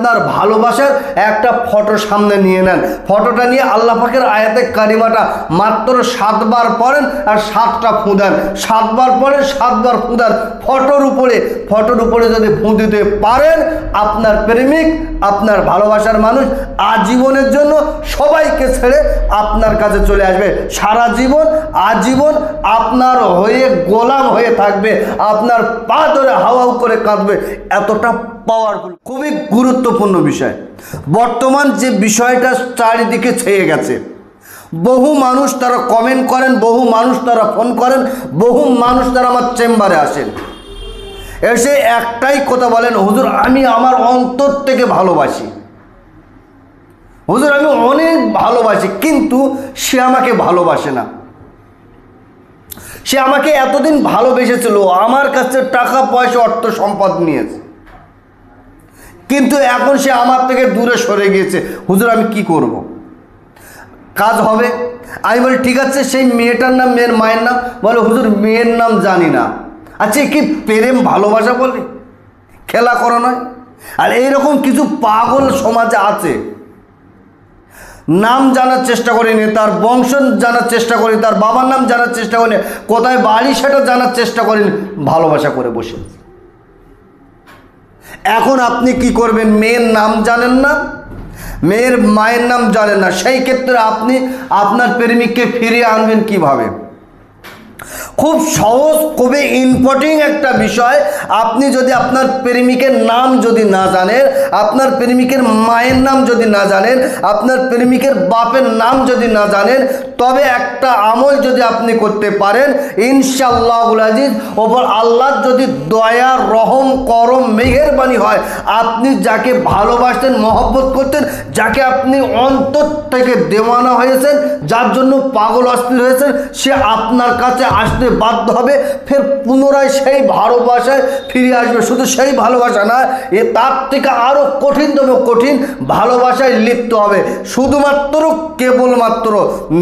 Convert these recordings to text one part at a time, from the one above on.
আপনার ভালোবাসার একটা ফটো সামনে নিয়ে নেন। ফটোটা নিয়ে আল্লাহ পাকের আয়াতে কারিমাটা মাত্র 7 বার পড়েন আর 7টা ফু দেন। 7 বার পড়েন, 7 বার ফু দেন ফটোর উপরে যদি ফু দিতে পারেন, আপনার প্রেমিক, আপনার ভালোবাসার মানুষ আজীবনের জন্য সবাইকে ছেড়ে আপনার কাছে চলে আসবে। সারা জীবন আজীবন আপনার হয়ে গোলাম হয়ে থাকবে, আপনার পা ধরে হাওয়াও করে কাঁদবে। এতটা পাওয়ারফুল, খুবই গুরুত্বপূর্ণ বিষয়। বর্তমান যে বিষয়টা চারিদিকে ছেয়ে গেছে, বহু মানুষ তারা কমেন্ট করেন, বহু মানুষ তারা ফোন করেন, বহু মানুষ তারা আমার চেম্বারে আসেন, এসে একটাই কথা বলেন, হুজুর আমি আমার অন্তর থেকে ভালোবাসি, হুজুর আমি অনেক ভালোবাসি, কিন্তু সে আমাকে ভালোবাসে না। সে আমাকে এতদিন ভালোবেসেছিল, আমার কাছে টাকা পয়সা অর্থ সম্পদ নিয়েছে, কিন্তু এখন সে আমার থেকে দূরে সরে গিয়েছে, হুজুর আমি কি করব? কাজ হবে? আমি বলি ঠিক আছে, সেই মেয়েটার নাম, মেয়ের মায়ের নাম? বলে হুজুর মেয়ের নাম জানি না। আচ্ছা কি প্রেম ভালোবাসা বলে? খেলা করা নয়? আর এইরকম কিছু পাগল সমাজে আছে, নাম জানার চেষ্টা করিনি, তার বংশ জানার চেষ্টা করি, তার বাবার নাম জানার চেষ্টা করিনি, কোথায় বাড়ি সেটা জানার চেষ্টা করিনি, ভালোবাসা করে বসে। এখন আপনি কি করবেন? মেয়ের নাম জানেন না, মেয়ের মায়ের নাম জানেন না, সেই ক্ষেত্রে আপনি আপনার প্রেমিককে ফিরিয়ে আনবেন কিভাবে? খুব সহজ, খুবই ইম্পর্টেন্ট একটা বিষয়। আপনি যদি আপনার প্রেমিকের নাম যদি না জানেন, আপনার প্রেমিকের মায়ের নাম যদি না জানেন, আপনার প্রেমিকের বাপের নাম যদি না জানেন, তবে একটা আমল যদি আপনি করতে পারেন, ইনশাআল্লাহুল আজিজ ওপর আল্লাহর যদি দয়া, রহম, করম, মেহেরবানি হয়, আপনি যাকে ভালোবাসতেন, মহব্বত করতেন, যাকে আপনি অন্তর থেকে দেওয়ানা হয়েছেন, যার জন্য পাগল অস্থির হয়েছেন, সে আপনার কাছে আসতে বাধ্য হবে, ফের পুনরায় সেই ভালোবাসায় ফিরে আসবে। শুধু সেই ভালোবাসা না, তার থেকে আরো কঠিনতম কঠিন ভালোবাসায় লিপ্ত হবে। শুধুমাত্র কেবলমাত্র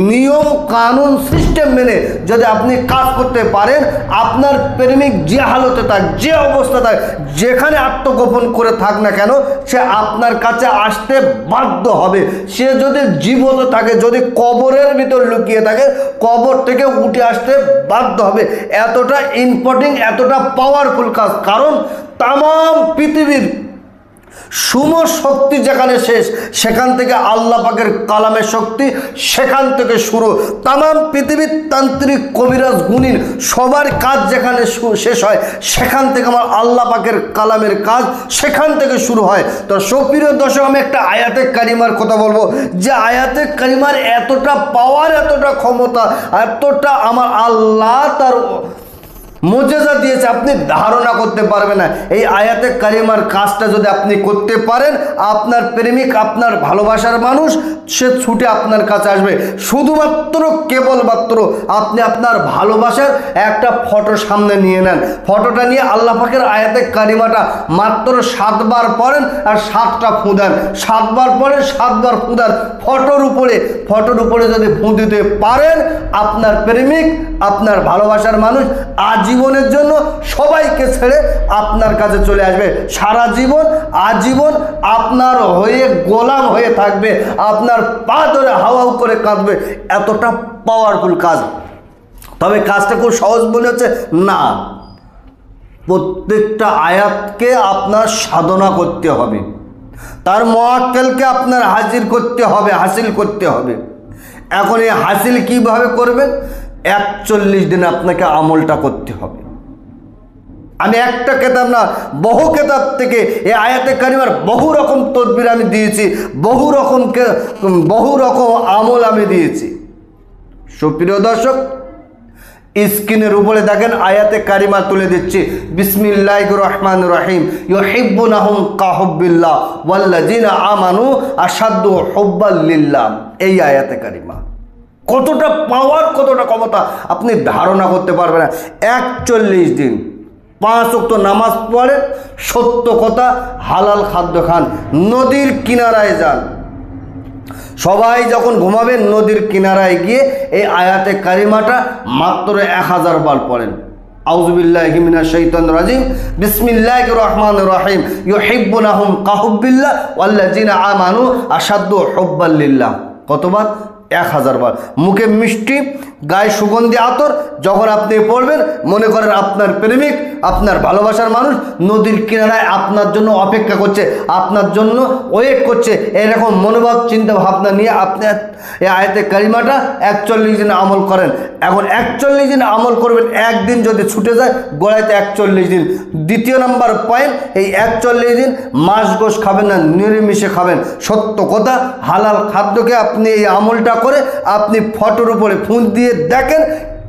নিয়ম কানুন সিস্টেম মেনে যদি আপনি কাজ করতে পারেন, আপনার প্রেমিক যে হালতে থাক, যে অবস্থা থাক, যেখানে আত্মগোপন করে থাক না কেন, সে আপনার কাছে আসতে বাধ্য হবে। সে যদি জীবত থাকে, যদি কবরের ভিতর লুকিয়ে থাকে, কবর থেকে উঠে আসতে বাধ্য হবে। এতটা ইম্পর্টেন্ট, এতটা পাওয়ারফুল কাজ। কারণ তাম পৃথিবীর শক্তি যেখানে শেষ, সেখান থেকে আল্লাহ পাকের কালামের শক্তি সেখান থেকে শুরু। তাম পৃথিবীর তান্ত্রিক, কবিরাজ, গুণিন সবার কাজ যেখানে শেষ হয়, সেখান থেকে আমার আল্লাহ পাকের কালামের কাজ সেখান থেকে শুরু হয়। তো সুপ্রিয় দর্শক, আমি একটা আয়াতে কারিমার কথা বলবো, যে আয়াতে কারিমার এতটা পাওয়ার, এতটা ক্ষমতা, এতটা আমার আল্লাহ তার মুজিজা দিয়েছে, আপনি ধারণা করতে পারবেন না। এই আয়াতে কারিমার কাজটা যদি আপনি করতে পারেন, আপনার প্রেমিক, আপনার ভালোবাসার মানুষ, সে ছুটে আপনার কাছে আসবে। শুধুমাত্র কেবলমাত্র আপনি আপনার ভালোবাসার একটা ফটো সামনে নিয়ে নেন। ফটোটা নিয়ে আল্লাহ পাকের আয়াতে কারিমাটা মাত্র 7 বার পড়েন আর 7টা ফু দেন। 7 বার পড়েন, 7 বার ফু দেন ফটোর উপরে যদি ফু দিতে পারেন, আপনার প্রেমিক, আপনার ভালোবাসার মানুষ আজীবনের জন্য সবাইকে ছেড়ে আপনার কাছে চলে আসবে। সারা জীবন আজীবন আপনার হয়ে গোলাম হয়ে থাকবে, আপনার পা ধরে হাওয়াও করে কাঁদবে। এতটা পাওয়ারফুল কাজ। তবে কাজটা খুব সহজ মনে হচ্ছে না, প্রত্যেকটা আয়াতকে আপনার সাধনা করতে হবে, তার মুআক্কেলকে আপনার হাসিল করতে হবে। এখন এই হাসিল কিভাবে করবেন? 41 দিনে আপনাকে আমলটা করতে হবে। আমি একটা কেতাব না, বহু কেতাব থেকে এই আয়াতে কারিমার বহু রকম তদবির আমি দিয়েছি, বহু রকম আমল আমি দিয়েছি। সুপ্রিয় দর্শক, স্ক্রিনের উপরে দেখেন আয়াতে কারিমা তুলে দিচ্ছি। বিসমিল্লাহির রহমানির রহিম। ইউহিব্বুনাহুম কাহুব্বিল্লাহ ওয়াল্লাযিনা আমানু আশাদ্দু হুব্বাল লিল্লাহ। এই আয়াতে কারিমা কতটা পাওয়ার, কতটা ক্ষমতা আপনি ধারণা করতে পারবেন না। 41 দিন 5 ওয়াক্ত নামাজ পড়ে, সত্য কথা, হালাল খাদ্য খান, নদীর কিনারায় যান। সবাই যখন ঘুমাবেন, নদীর কিনারায় গিয়ে এই আয়াতে কারিমাটা মাত্র 1000 বার পড়েন। আউযুবিল্লাহি মিনাশ শাইতানির রাজিম। বিসমিল্লাহির রহমানির রহিম। ইউহিব্বুনাহুম কাহুব্বিল্লাহ ওয়াল্লাযিনা আমানু আশাদ্দু হুব্বাল লিল্লাহ। কতবার? 1000 বার। মুখে মিষ্টি, গায়ে সুগন্ধি আতর যখন আপনি পড়বেন, মনে করেন আপনার প্রেমিক, আপনার ভালোবাসার মানুষ নদীর কিনারায় আপনার জন্য অপেক্ষা করছে, আপনার জন্য ওয়েট করছে। এরকম মনোভাব চিন্তা ভাবনা নিয়ে আপনি এই আয়াতে কারিমাটা 41 দিন আমল করেন। এখন 41 দিন আমল করবেন, একদিন যদি ছুটে যায় গোড়াইতে 41 দিন। দ্বিতীয় নাম্বার পয়েন্ট, এই 41 দিন মাছ গোশ খাবেন না, নিরামিষে খাবেন। সত্য কথা, হালাল খাদ্যকে আপনি এই আমলটা করে আপনি ফটোর উপরে ফুঁক দিয়ে দেখেন,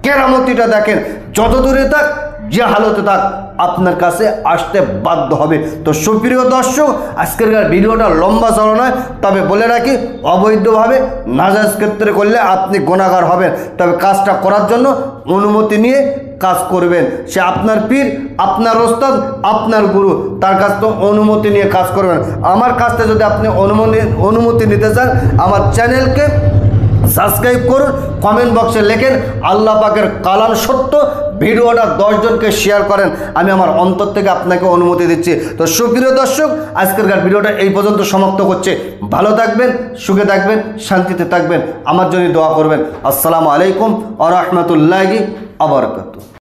কেরামতিটা দেখেন। যত দূরে থাক, যে হালতে থাক, আপনার কাছে আসতে বাধ্য হবে। তো সুপ্রিয় দর্শক, আজকের ভিডিওটা লম্বা চড়া নয়, তবে বলে রাখি, অবৈধভাবে নাজায়েজ ক্ষেত্রে করলে আপনি গুনাহগার হবেন। তবে কাজটা করার জন্য অনুমতি নিয়ে কাজ করবেন। সে আপনার পীর, আপনার ওস্তাদ, আপনার গুরু, তার কাছ থেকে অনুমতি নিয়ে কাজ করবেন। আমার কাছ থেকে যদি আপনি অনুমতি নিতে চান, আমার চ্যানেলকে সাবস্ক্রাইব করুন, কমেন্ট বক্সে লেখেন আল্লাহ পাকের কালাম সত্য, ভিডিওটা 10 জনকে শেয়ার করেন। আমি আমার অন্তর থেকে আপনাকে অনুমতি দিচ্ছি। তো সুপ্রিয় দর্শক, আজকের ভিডিওটা এই পর্যন্ত সমাপ্ত করছে। ভালো থাকবেন, সুখে থাকবেন, শান্তিতে থাকবেন, আমার জন্য দোয়া করবেন। আসসালামু আলাইকুম ওয়া রাহমাতুল্লাহি ওয়া বারাকাতুহু।